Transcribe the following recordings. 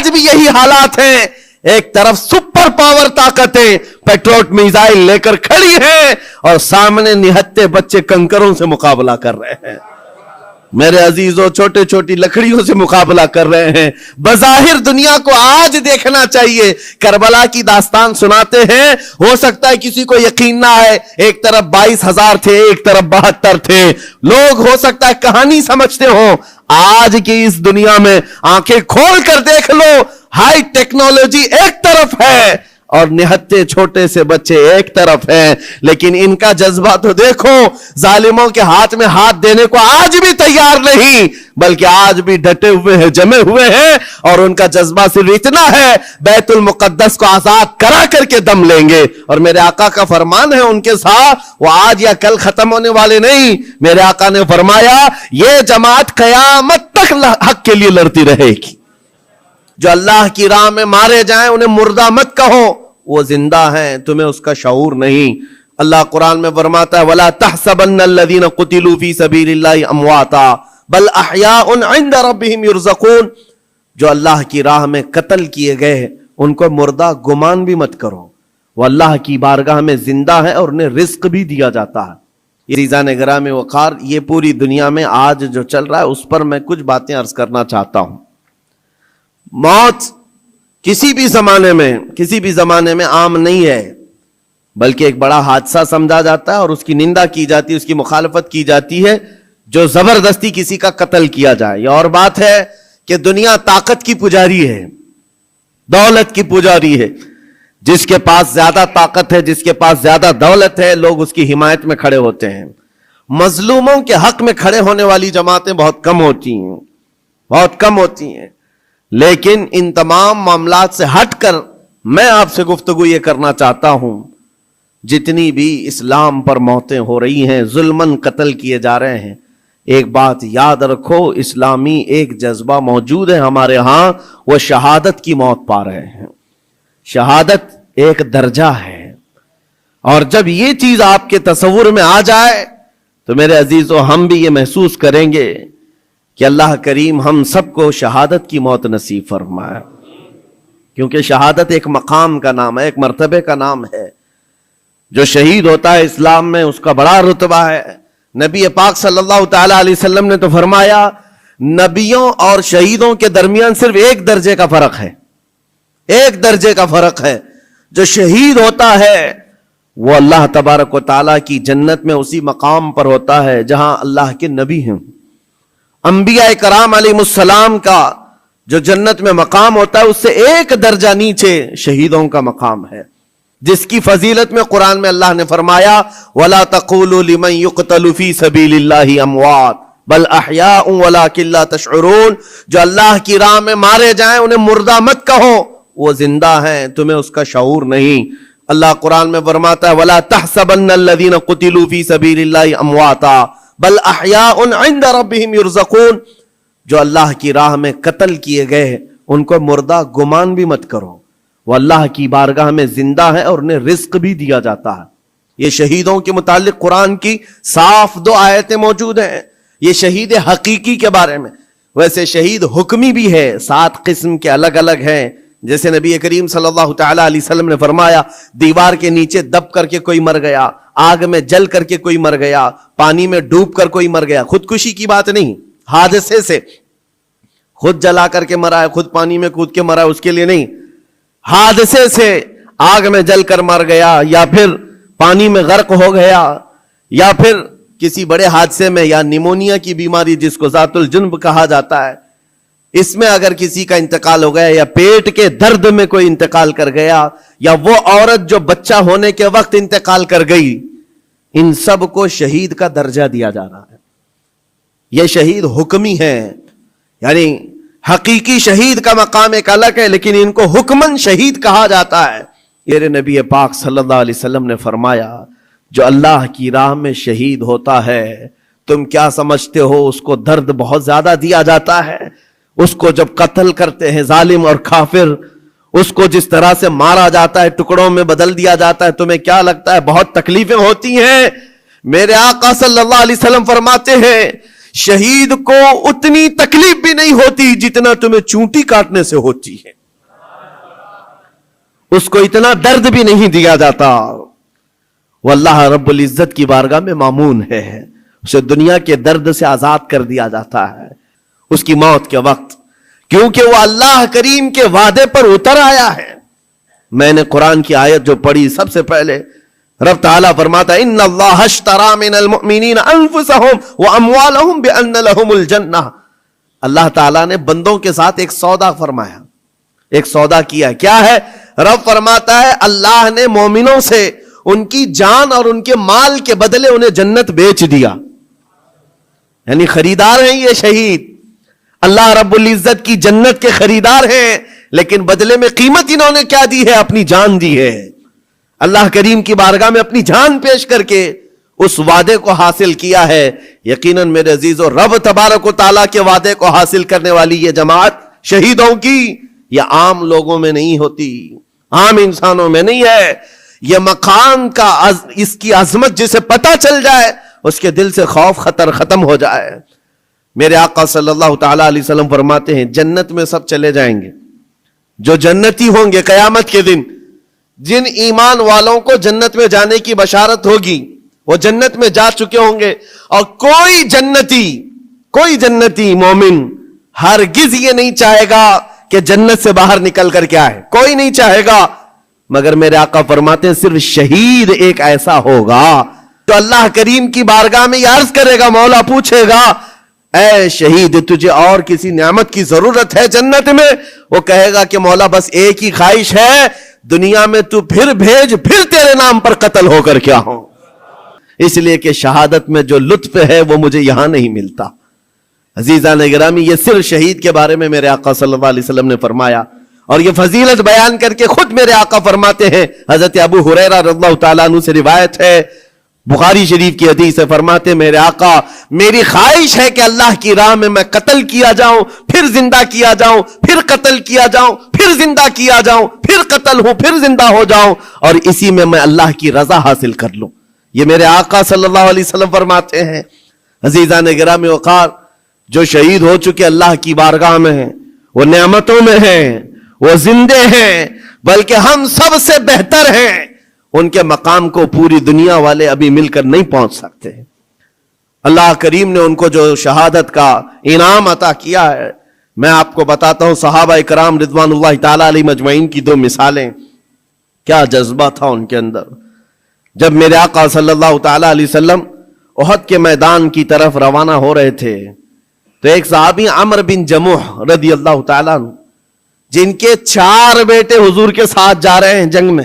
آج بھی یہی حالات ہیں. ایک طرف سپر پاور طاقتیں پیٹروٹ میزائل لے کر کھڑی ہیں اور سامنے نہتے بچے کنکروں سے مقابلہ کر رہے ہیں. میرے عزیزوں, چھوٹے چھوٹی لکڑیوں سے مقابلہ کر رہے ہیں. بظاہر دنیا کو آج دیکھنا چاہیے. کربلا کی داستان سناتے ہیں, ہو سکتا ہے کسی کو یقین نہ آئے. ایک طرف 22,000 تھے, ایک طرف 72 تھے. لوگ ہو سکتا ہے کہانی سمجھتے ہوں. آج کی اس دنیا میں آنکھیں کھول کر دیکھ لو, ہائی ٹیکنالوجی ایک طرف ہے اور نہتے چھوٹے سے بچے ایک طرف ہیں. لیکن ان کا جذبہ تو دیکھو, ظالموں کے ہاتھ میں ہاتھ دینے کو آج بھی تیار نہیں, بلکہ آج بھی ڈٹے ہوئے ہیں, جمے ہوئے ہیں. اور ان کا جذبہ صرف اتنا ہے, بیت المقدس کو آزاد کرا کر کے دم لیں گے. اور میرے آقا کا فرمان ہے ان کے ساتھ, وہ آج یا کل ختم ہونے والے نہیں. میرے آقا نے فرمایا یہ جماعت قیامت تک حق کے لیے لڑتی رہے گی. جو اللہ کی راہ میں مارے جائیں انہیں مردہ مت کہو, وہ زندہ ہیں, تمہیں اس کا شعور نہیں. اللہ قرآن میں فرماتا ہے وَلَا تَحْسَبَنَّ الَّذِينَ قُتِلُوا فِي سَبِيلِ اللَّهِ أَمْوَاتًا بَلْ أَحْيَاءٌ عِنْدَ رَبِّهِمْ يُرْزَقُونَ. جو اللہ کی راہ میں قتل کیے گئے ان کو مردہ گمان بھی مت کرو, وہ اللہ کی بارگاہ میں زندہ ہے اور انہیں رزق بھی دیا جاتا ہے. یہ عزیزان گرامی وقار, یہ پوری دنیا میں آج جو چل رہا ہے اس پر میں کچھ باتیں عرض کرنا چاہتا ہوں. موت کسی بھی زمانے میں عام نہیں ہے, بلکہ ایک بڑا حادثہ سمجھا جاتا ہے اور اس کی نندا کی جاتی ہے, اس کی مخالفت کی جاتی ہے جو زبردستی کسی کا قتل کیا جائے. یہ اور بات ہے کہ دنیا طاقت کی پجاری ہے, دولت کی پجاری ہے. جس کے پاس زیادہ طاقت ہے, جس کے پاس زیادہ دولت ہے, لوگ اس کی حمایت میں کھڑے ہوتے ہیں. مظلوموں کے حق میں کھڑے ہونے والی جماعتیں بہت کم ہوتی ہیں. لیکن ان تمام معاملات سے ہٹ کر میں آپ سے گفتگو یہ کرنا چاہتا ہوں, جتنی بھی اسلام پر موتیں ہو رہی ہیں, ظلماً قتل کیے جا رہے ہیں, ایک بات یاد رکھو, اسلامی ایک جذبہ موجود ہے ہمارے ہاں, وہ شہادت کی موت پا رہے ہیں. شہادت ایک درجہ ہے, اور جب یہ چیز آپ کے تصور میں آ جائے تو میرے عزیزو ہم بھی یہ محسوس کریں گے کہ اللہ کریم ہم سب کو شہادت کی موت نصیب فرمائے. کیونکہ شہادت ایک مقام کا نام ہے, ایک مرتبے کا نام ہے. جو شہید ہوتا ہے اسلام میں اس کا بڑا رتبہ ہے. نبی پاک صلی اللہ تعالی علیہ وسلم نے تو فرمایا نبیوں اور شہیدوں کے درمیان صرف ایک درجے کا فرق ہے, ایک درجے کا فرق ہے. جو شہید ہوتا ہے وہ اللہ تبارک و تعالیٰ کی جنت میں اسی مقام پر ہوتا ہے جہاں اللہ کے نبی ہیں. انبیاء کرام علیہ السلام کا جو جنت میں مقام ہوتا ہے اس سے ایک درجہ نیچے شہیدوں کا مقام ہے, جس کی فضیلت میں قرآن میں اللہ نے فرمایا وَلَا تَقُولُوا لِمَنْ يُقْتَلُ فِي سَبِيلِ اللَّهِ أَمْوَاتٌ بَلْ أَحْيَاءٌ وَلَكِنْ لَا تَشْعُرُونَ. جو اللہ کی راہ میں مارے جائیں انہیں مردہ مت کہو, وہ زندہ ہیں, تمہیں اس کا شعور نہیں. اللہ قرآن میں فرماتا ہے وَلَا تَحْسَبَنَّ الَّذِينَ قُتِلُوا فِي سَبِيلِ اللَّهِ أَمْوَاتًا بل احیاء عند ربهم یرزقون. جو اللہ کی راہ میں قتل کیے گئے ان کو مردہ گمان بھی مت کرو, وہ اللہ کی بارگاہ میں زندہ ہے اور انہیں رزق بھی دیا جاتا ہے. یہ شہیدوں کے متعلق قرآن کی صاف 2 آیتیں موجود ہیں. یہ شہید حقیقی کے بارے میں. ویسے شہید حکمی بھی ہے, 7 قسم کے الگ الگ ہیں. جیسے نبی کریم صلی اللہ تعالی علیہ وسلم نے فرمایا دیوار کے نیچے دب کر کے کوئی مر گیا, آگ میں جل کر کے کوئی مر گیا, پانی میں ڈوب کر کوئی مر گیا. خودکشی کی بات نہیں, حادثے سے خود جلا کر کے مرا ہے, خود پانی میں کود کے مرا ہے, اس کے لیے نہیں. حادثے سے آگ میں جل کر مر گیا, یا پھر پانی میں غرق ہو گیا, یا پھر کسی بڑے حادثے میں, یا نیمونیا کی بیماری جس کو ذات الجنب کہا جاتا ہے, اس میں اگر کسی کا انتقال ہو گیا, یا پیٹ کے درد میں کوئی انتقال کر گیا, یا وہ عورت جو بچہ ہونے کے وقت انتقال کر گئی, ان سب کو شہید کا درجہ دیا جا رہا ہے. یہ شہید حکمی ہیں, یعنی حقیقی شہید کا مقام ایک الگ ہے, لیکن ان کو حکمن شہید کہا جاتا ہے. میرے نبی پاک صلی اللہ علیہ وسلم نے فرمایا جو اللہ کی راہ میں شہید ہوتا ہے, تم کیا سمجھتے ہو اس کو درد بہت زیادہ دیا جاتا ہے. اس کو جب قتل کرتے ہیں ظالم اور کافر, اس کو جس طرح سے مارا جاتا ہے, ٹکڑوں میں بدل دیا جاتا ہے, تمہیں کیا لگتا ہے بہت تکلیفیں ہوتی ہیں؟ میرے آقا صلی اللہ علیہ وسلم فرماتے ہیں شہید کو اتنی تکلیف بھی نہیں ہوتی جتنا تمہیں چونٹی کاٹنے سے ہوتی ہے. اس کو اتنا درد بھی نہیں دیا جاتا. وہ اللہ رب العزت کی بارگاہ میں مامون ہے, اسے دنیا کے درد سے آزاد کر دیا جاتا ہے اس کی موت کے وقت, کیونکہ وہ اللہ کریم کے وعدے پر اتر آیا ہے. میں نے قرآن کی آیت جو پڑھی سب سے پہلے, رب تعالیٰ فرماتا ہے ان اللہ اشترى من المؤمنین انفسهم واموالهم بان لهم الجنہ. اللہ تعالیٰ نے بندوں کے ساتھ ایک سودا فرمایا, ایک سودا کیا. کیا ہے؟ رب فرماتا ہے اللہ نے مومنوں سے ان کی جان اور ان کے مال کے بدلے انہیں جنت بیچ دیا. یعنی خریدار ہیں یہ شہید, اللہ رب العزت کی جنت کے خریدار ہیں, لیکن بدلے میں قیمت انہوں نے کیا دی ہے؟ اپنی جان دی ہے. اللہ کریم کی بارگاہ میں اپنی جان پیش کر کے اس وعدے کو حاصل کیا ہے. یقیناً میرے عزیزو, رب تبارک و تعالیٰ کے وعدے کو حاصل کرنے والی یہ جماعت شہیدوں کی, یہ عام لوگوں میں نہیں ہوتی, عام انسانوں میں نہیں ہے. یہ مقام کا اس کی عظمت جسے پتہ چل جائے اس کے دل سے خوف خطر ختم ہو جائے. میرے آقا صلی اللہ تعالیٰ علیہ وسلم فرماتے ہیں جنت میں سب چلے جائیں گے, جو جنتی ہوں گے قیامت کے دن, جن ایمان والوں کو جنت میں جانے کی بشارت ہوگی وہ جنت میں جا چکے ہوں گے, اور کوئی جنتی مومن ہرگز یہ نہیں چاہے گا کہ جنت سے باہر نکل کر کے آئے, کوئی نہیں چاہے گا. مگر میرے آقا فرماتے ہیں صرف شہید ایک ایسا ہوگا تو اللہ کریم کی بارگاہ میں یہ عرض کرے گا, مولا پوچھے گا اے شہید تجھے اور کسی نعمت کی ضرورت ہے جنت میں؟ وہ کہے گا کہ مولا بس ایک ہی خواہش ہے, دنیا میں تو پھر بھیج, پھر تیرے نام پر قتل ہو کر کیا ہوں, اس لیے کہ شہادت میں جو لطف ہے وہ مجھے یہاں نہیں ملتا. عزیزان گرامی, یہ صرف شہید کے بارے میں میرے آقا صلی اللہ علیہ وسلم نے فرمایا, اور یہ فضیلت بیان کر کے خود میرے آقا فرماتے ہیں, حضرت ابو ہریرہ رضی اللہ تعالیٰ عنہ سے روایت ہے, بخاری شریف کی حدیث سے فرماتے میرے آقا میری خواہش ہے کہ اللہ کی راہ میں قتل کیا جاؤں, پھر زندہ کیا جاؤں, پھر قتل کیا جاؤں, پھر زندہ کیا جاؤں, پھر قتل ہوں, پھر زندہ ہو جاؤں, اور اسی میں اللہ کی رضا حاصل کر لوں. یہ میرے آقا صلی اللہ علیہ وسلم فرماتے ہیں. عزیزان گرامی وقار, جو شہید ہو چکے اللہ کی بارگاہ میں ہیں, وہ نعمتوں میں ہیں, وہ زندے ہیں, بلکہ ہم سب سے بہتر ہیں. ان کے مقام کو پوری دنیا والے ابھی مل کر نہیں پہنچ سکتے. اللہ کریم نے ان کو جو شہادت کا انعام عطا کیا ہے, میں آپ کو بتاتا ہوں صحابہ اکرام رضوان اللہ تعالیٰ علیہ مجمعین کی دو مثالیں. کیا جذبہ تھا ان کے اندر. جب میرے آقا صلی اللہ تعالیٰ علیہ وسلم احد کے میدان کی طرف روانہ ہو رہے تھے تو ایک صحابی عمرو بن جموح رضی اللہ تعالیٰ عنہ, جن کے 4 بیٹے حضور کے ساتھ جا رہے ہیں جنگ میں,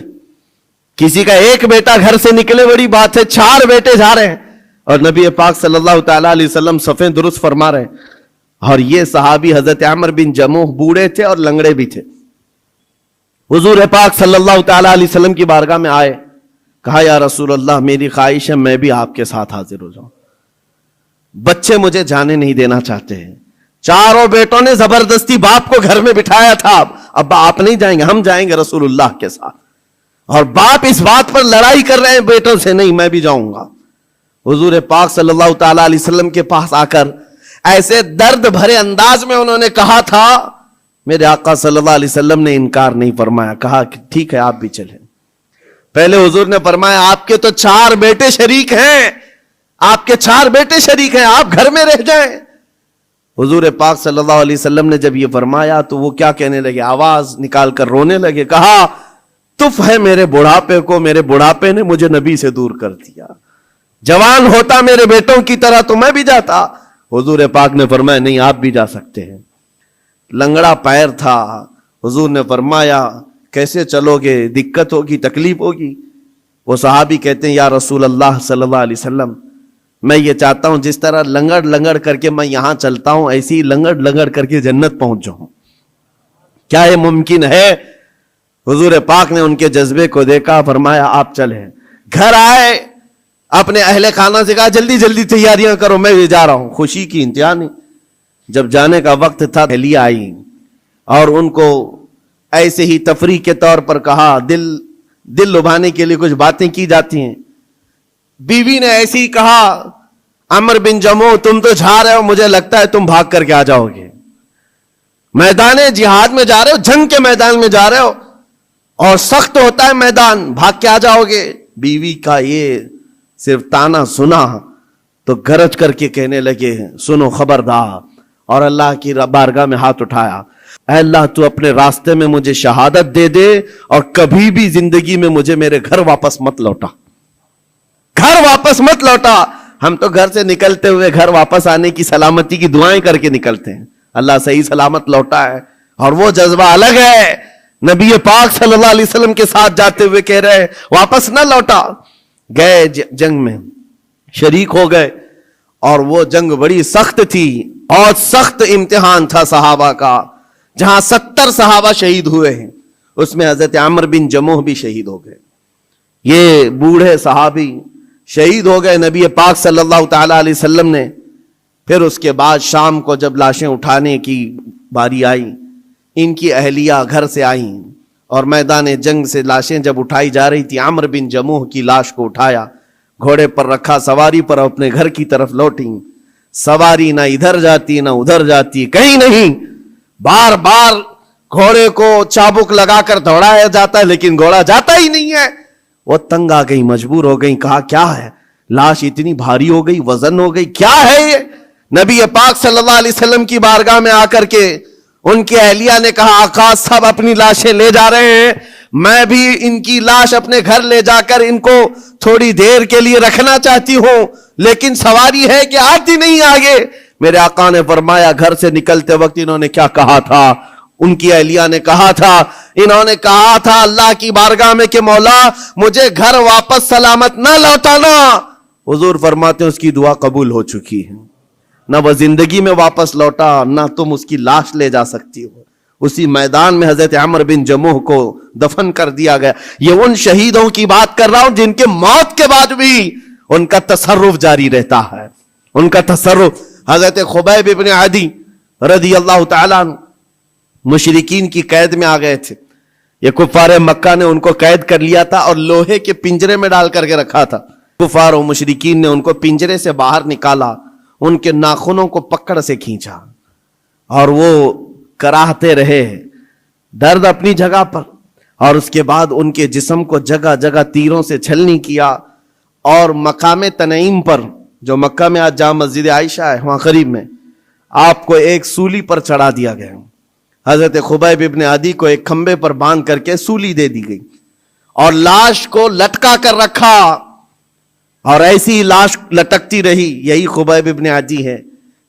کسی کا ایک بیٹا گھر سے نکلے بڑی بات ہے, 4 بیٹے جا رہے ہیں, اور نبی پاک صلی اللہ تعالیٰ علیہ وسلم صفیں درست فرما رہے ہیں. اور یہ صحابی حضرت عمرو بن جموح بوڑھے تھے اور لنگڑے بھی تھے. حضور پاک صلی اللہ تعالیٰ علیہ وسلم کی بارگاہ میں آئے, کہا یا رسول اللہ میری خواہش ہے میں بھی آپ کے ساتھ حاضر ہو جاؤں, بچے مجھے جانے نہیں دینا چاہتے ہیں. 4 بیٹوں نے زبردستی باپ کو گھر میں بٹھایا تھا, اب آپ نہیں جائیں گے, ہم جائیں گے رسول اللہ کے ساتھ. اور باپ اس بات پر لڑائی کر رہے ہیں بیٹوں سے, نہیں میں بھی جاؤں گا. حضور پاک صلی اللہ تعالیٰ علیہ وسلم کے پاس آ کر ایسے درد بھرے انداز میں انہوں نے کہا تھا, میرے آقا صلی اللہ علیہ وسلم نے انکار نہیں فرمایا, کہا کہ ٹھیک ہے آپ بھی چلیں. پہلے حضور نے فرمایا آپ کے تو 4 بیٹے شریک ہیں, آپ کے 4 بیٹے شریک ہیں, آپ گھر میں رہ جائیں. حضور پاک صلی اللہ علیہ وسلم نے جب یہ فرمایا تو وہ کیا کہنے لگے, آواز نکال کر رونے لگے, کہا تف ہے میرے بڑھاپے کو, میرے بڑھاپے نے مجھے نبی سے دور کر دیا, جوان ہوتا میرے بیٹوں کی طرح تو میں بھی جاتا. حضور پاک نے فرمایا نہیں آپ بھی جا سکتے ہیں. لنگڑا پیر تھا, حضور نے فرمایا کیسے چلو گے, دقت ہوگی, تکلیف ہوگی. وہ صحابی کہتے ہیں یا رسول اللہ صلی اللہ علیہ وسلم میں یہ چاہتا ہوں جس طرح لنگڑ لنگڑ کر کے میں یہاں چلتا ہوں ایسی ہی لنگڑ لنگڑ کر کے جنت پہنچ جاؤں, کیا یہ ممکن ہے؟ حضور پاک نے ان کے جذبے کو دیکھا, فرمایا آپ چلیں. گھر آئے, اپنے اہل خانہ سے کہا جلدی جلدی تیاریاں کرو میں بھی جا رہا ہوں. خوشی کی انتہا نہیں. جب جانے کا وقت تھا اہلیہ آئی اور ان کو ایسے ہی تفریح کے طور پر کہا, دل لبھانے کے لیے کچھ باتیں کی جاتی ہیں. بیوی نے ایسے ہی کہا عمر بن جموح تم تو جا رہے ہو, مجھے لگتا ہے تم بھاگ کر کے آ جاؤ گے. میدان جہاد میں جا رہے ہو, جنگ کے میدان میں جا رہے ہو, اور سخت ہوتا ہے میدان, بھاگ کے آ جاؤ گے. بیوی کا یہ صرف تانا سنا تو گرج کر کے کہنے لگے سنو خبردار, اور اللہ کی بارگاہ میں ہاتھ اٹھایا, اے اللہ تو اپنے راستے میں مجھے شہادت دے دے اور کبھی بھی زندگی میں مجھے میرے گھر واپس مت لوٹا, گھر واپس مت لوٹا. ہم تو گھر سے نکلتے ہوئے گھر واپس آنے کی سلامتی کی دعائیں کر کے نکلتے ہیں, اللہ صحیح سلامت لوٹا ہے, اور وہ جذبہ الگ ہے. نبی پاک صلی اللہ علیہ وسلم کے ساتھ جاتے ہوئے کہہ رہے واپس نہ لوٹا. گئے جنگ میں شریک ہو گئے, اور وہ جنگ بڑی سخت تھی, اور سخت امتحان تھا صحابہ کا, جہاں 70 صحابہ شہید ہوئے ہیں, اس میں حضرت عمر بن جموح بھی شہید ہو گئے. یہ بوڑھے صحابی شہید ہو گئے. نبی پاک صلی اللہ تعالی علیہ وسلم نے پھر اس کے بعد شام کو جب لاشیں اٹھانے کی باری آئی, ان کی اہلیہ گھر سے آئیں, اور میدان جنگ سے لاشیں جب اٹھائی جا رہی تھی, عمر بن جموح کی لاش کو اٹھایا, گھوڑے پر رکھا, سواری پر اپنے گھر کی طرف لوٹیں. سواری نہ ادھر جاتی نہ ادھر جاتی, کہیں نہیں, بار بار گھوڑے کو چابک لگا کر دوڑایا جاتا ہے لیکن گھوڑا جاتا ہی نہیں ہے. وہ تنگ آ گئی, مجبور ہو گئی, کہا کیا ہے, لاش اتنی بھاری ہو گئی, وزن ہو گئی, کیا ہے یہ؟ نبی پاک صلی اللہ علیہ وسلم کی بارگاہ میں آ کر کے ان کی اہلیہ نے کہا آقا سب اپنی لاشیں لے جا رہے ہیں, میں بھی ان کی لاش اپنے گھر لے جا کر ان کو تھوڑی دیر کے لیے رکھنا چاہتی ہوں, لیکن سواری ہے کہ آتی نہیں آگے. میرے آقا نے فرمایا گھر سے نکلتے وقت انہوں نے کیا کہا تھا؟ ان کی اہلیہ نے کہا تھا, انہوں نے کہا تھا اللہ کی بارگاہ میں کہ مولا مجھے گھر واپس سلامت نہ لوٹانا. حضور فرماتے ہیں اس کی دعا قبول ہو چکی ہے, نہ وہ زندگی میں واپس لوٹا, نہ تم اس کی لاش لے جا سکتی ہو. اسی میدان میں حضرت عمر بن جموح کو دفن کر دیا گیا. یہ ان شہیدوں کی بات کر رہا ہوں جن کے موت کے بعد بھی ان کا تصرف جاری رہتا ہے, ان کا تصرف. حضرت خبیب ابن عدی رضی اللہ تعالیٰ عنہ مشرکین کی قید میں آ گئے تھے. یہ کفار مکہ نے ان کو قید کر لیا تھا اور لوہے کے پنجرے میں ڈال کر کے رکھا تھا. کفار و مشرکین نے ان کو پنجرے سے باہر نکالا, ان کے ناخنوں کو پکڑ سے کھینچا, اور وہ کراہتے رہے, درد اپنی جگہ پر, اور اس کے بعد ان کے جسم کو جگہ جگہ تیروں سے چھلنی کیا, اور مقام تنعیم پر جو مکہ میں آج جامع مسجد عائشہ ہے وہاں قریب میں, آپ کو ایک سولی پر چڑھا دیا گیا. حضرت خبیب ابن عدی کو ایک کھمبے پر باندھ کر کے سولی دے دی گئی, اور لاش کو لٹکا کر رکھا, اور ایسی لاش لٹکتی رہی. یہی خبیب ابن عدی ہے.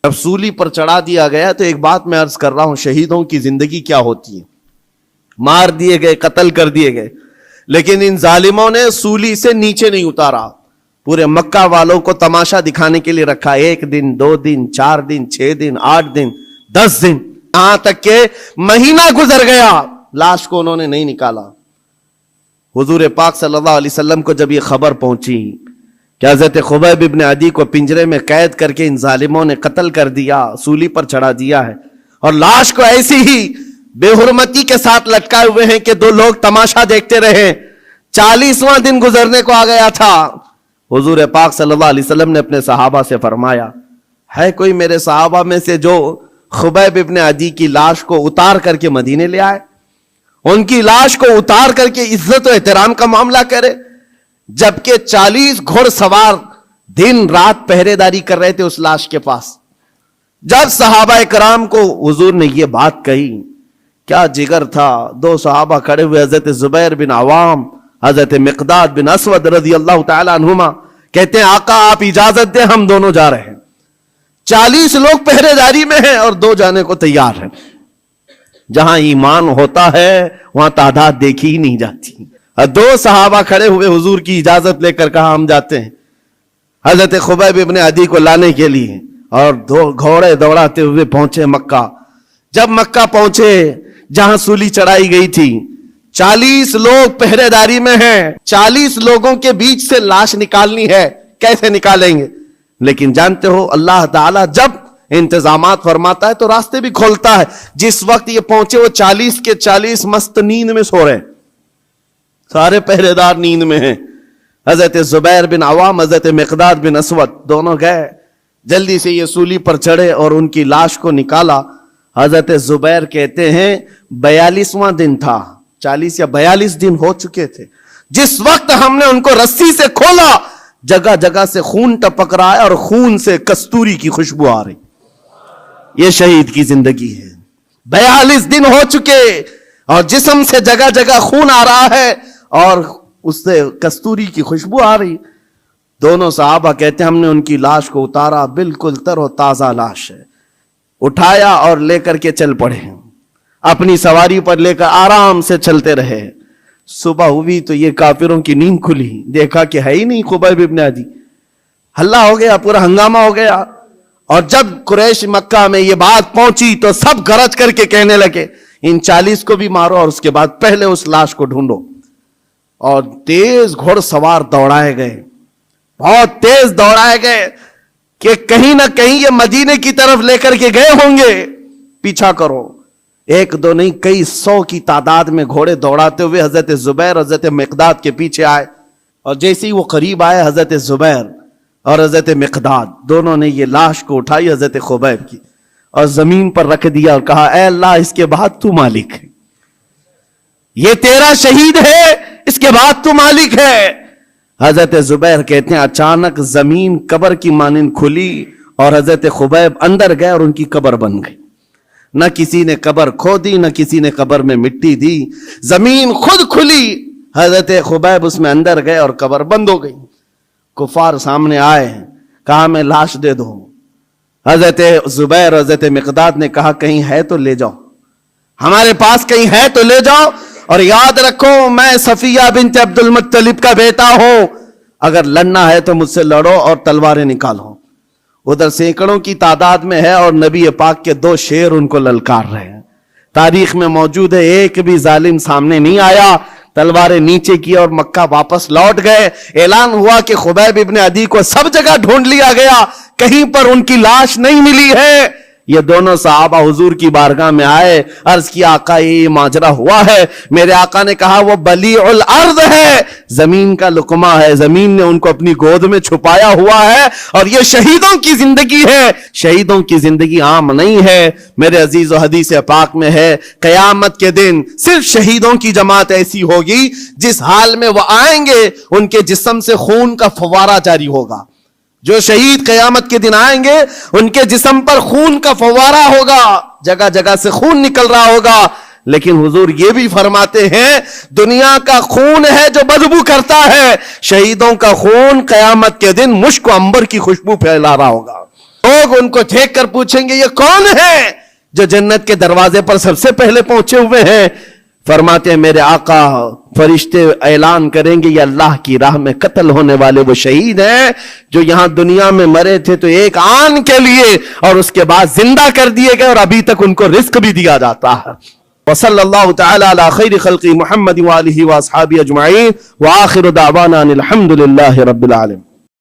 جب سولی پر چڑھا دیا گیا تو ایک بات میں عرض کر رہا ہوں, شہیدوں کی زندگی کیا ہوتی ہے, مار دیے گئے, قتل کر دیے گئے, لیکن ان ظالموں نے سولی سے نیچے نہیں اتارا. پورے مکہ والوں کو تماشا دکھانے کے لیے رکھا, 1 دن 2 دن 4 دن 6 دن 8 دن 10 دن, یہاں تک کہ مہینہ گزر گیا, لاش کو انہوں نے نہیں نکالا. حضور پاک صلی اللہ علیہ وسلم کو جب یہ خبر پہنچی کہ حضرت خبیب ابن عدی کو پنجرے میں قید کر کے ان ظالموں نے قتل کر دیا, سولی پر چڑھا دیا ہے, اور لاش کو ایسی ہی بے حرمتی کے ساتھ لٹکائے ہوئے ہیں کہ 2 لوگ تماشا دیکھتے رہے. 40واں دن گزرنے کو آ گیا تھا. حضور پاک صلی اللہ علیہ وسلم نے اپنے صحابہ سے فرمایا, ہے کوئی میرے صحابہ میں سے جو خبیب ابن عدی کی لاش کو اتار کر کے مدینے لے آئے, ان کی لاش کو اتار کر کے عزت و احترام کا معاملہ کرے, جبکہ 40 گھڑ سوار دن رات پہرے داری کر رہے تھے اس لاش کے پاس. جب صحابہ کرام کو حضور نے یہ بات کہی, کیا جگر تھا. 2 صحابہ کھڑے ہوئے, حضرت زبیر بن عوام, حضرت مقداد بن اسود رضی اللہ تعالی عنہما, کہتے ہیں آقا آپ اجازت دیں ہم دونوں جا رہے ہیں. 40 لوگ پہرے داری میں ہیں اور 2 جانے کو تیار ہیں. جہاں ایمان ہوتا ہے وہاں تعداد دیکھی ہی نہیں جاتی. 2 صحابہ کھڑے ہوئے, حضور کی اجازت لے کر کہا ہم جاتے ہیں حضرت خبیب ابن عدی کو لانے کے لیے, اور 2 گھوڑے دوڑاتے ہوئے پہنچے مکہ. جب مکہ پہنچے جہاں سولی چڑھائی گئی تھی, 40 لوگ پہرے داری میں ہیں, 40 لوگوں کے بیچ سے لاش نکالنی ہے, کیسے نکالیں گے؟ لیکن جانتے ہو اللہ تعالیٰ جب انتظامات فرماتا ہے تو راستے بھی کھولتا ہے. جس وقت یہ پہنچے وہ 40 کے 40 مست نیند میں سو رہے, سارے پہرے دار نیند میں ہیں. حضرت زبیر بن عوام, حضرت مقداد بن اسود دونوں گئے, جلدی سے یہ سولی پر چڑھے اور ان کی لاش کو نکالا. حضرت زبیر کہتے ہیں 42واں دن تھا, 40 یا 42 دن ہو چکے تھے جس وقت ہم نے ان کو رسی سے کھولا. جگہ جگہ سے خون ٹپک رہا ہے اور خون سے کستوری کی خوشبو آ رہی. یہ شہید کی زندگی ہے. 42 دن ہو چکے اور جسم سے جگہ جگہ خون آ رہا ہے اور اس سے کستوری کی خوشبو آ رہی. دونوں صحابہ کہتے ہیں ہم نے ان کی لاش کو اتارا, بالکل تر و تازہ لاش ہے, اٹھایا اور لے کر کے چل پڑے, اپنی سواری پر لے کر آرام سے چلتے رہے. صبح ہوئی تو یہ کافروں کی نیند کھلی, دیکھا کہ ہے ہی نہیں خبیب ابن عدی. ہلہ ہو گیا, پورا ہنگامہ ہو گیا. اور جب قریش مکہ میں یہ بات پہنچی تو سب گرج کر کے کہنے لگے ان 40 کو بھی مارو اور اس کے بعد پہلے اس لاش کو ڈھونڈو. اور تیز گھوڑ سوار دوڑائے گئے, بہت تیز دوڑائے گئے کہ کہیں نہ کہیں یہ مدینے کی طرف لے کر کے گئے ہوں گے, پیچھا کرو. ایک دو نہیں, کئی 100 کی تعداد میں گھوڑے دوڑاتے ہوئے حضرت زبیر حضرت مقداد کے پیچھے آئے. اور جیسے ہی وہ قریب آئے, حضرت زبیر اور حضرت مقداد دونوں نے یہ لاش کو اٹھائی حضرت خبیب کی اور زمین پر رکھ دیا اور کہا اے اللہ اس کے بعد تو مالک ہے, یہ تیرا شہید ہے, اس کے بعد تو مالک ہے. حضرت زبیر کہتے ہیں اچانک زمین قبر کی مانند کھلی اور حضرت خبیب اندر گئے اور ان کی قبر بن گئی. نہ کسی نے قبر کھودی, نہ کسی نے قبر میں مٹی دی, زمین خود کھلی, حضرت خبیب اس میں اندر گئے اور قبر بند ہو گئی. کفار سامنے آئے, کہا میں لاش دے دو. حضرت زبیر حضرت مقداد نے کہا کہیں ہے تو لے جاؤ, ہمارے پاس کہیں ہے تو لے جاؤ, اور یاد رکھو میں صفیہ بنت عبد المطلب کا بیٹا ہوں, اگر لڑنا ہے تو مجھ سے لڑو اور تلواریں نکالو. ادھر سینکڑوں کی تعداد میں ہے اور نبی پاک کے 2 شیر ان کو للکار رہے ہیں. تاریخ میں موجود ہے ایک بھی ظالم سامنے نہیں آیا, تلواریں نیچے کی اور مکہ واپس لوٹ گئے. اعلان ہوا کہ خبیب ابن عدی کو سب جگہ ڈھونڈ لیا گیا, کہیں پر ان کی لاش نہیں ملی ہے. یہ دونوں صحابہ حضور کی بارگاہ میں آئے, عرض کیا آقا یہ ماجرا ہوا ہے. میرے آقا نے کہا وہ بلیع الارض ہے, زمین کا لقمہ ہے, زمین نے ان کو اپنی گود میں چھپایا ہوا ہے, اور یہ شہیدوں کی زندگی ہے. شہیدوں کی زندگی عام نہیں ہے میرے عزیز. و حدیث پاک میں ہے قیامت کے دن صرف شہیدوں کی جماعت ایسی ہوگی جس حال میں وہ آئیں گے ان کے جسم سے خون کا فوارہ جاری ہوگا. جو شہید قیامت کے دن آئیں گے ان کے جسم پر خون کا فوارہ ہوگا, جگہ جگہ سے خون نکل رہا ہوگا. لیکن حضور یہ بھی فرماتے ہیں دنیا کا خون ہے جو بدبو کرتا ہے, شہیدوں کا خون قیامت کے دن مشک و عنبر کی خوشبو پھیلا رہا ہوگا. لوگ ان کو دیکھ کر پوچھیں گے یہ کون ہے جو جنت کے دروازے پر سب سے پہلے پہنچے ہوئے ہیں. فرماتے ہیں میرے آقا فرشتے اعلان کریں گے یہ اللہ کی راہ میں قتل ہونے والے وہ شہید ہیں جو یہاں دنیا میں مرے تھے تو ایک آن کے لیے اور اس کے بعد زندہ کر دیے گئے اور ابھی تک ان کو رزق بھی دیا جاتا ہے. وصلی اللہ تعالی علی خیر خلق محمد وآلہ واصحابہ اجمعین وآخر دعوانا الحمد للہ رب العالمین.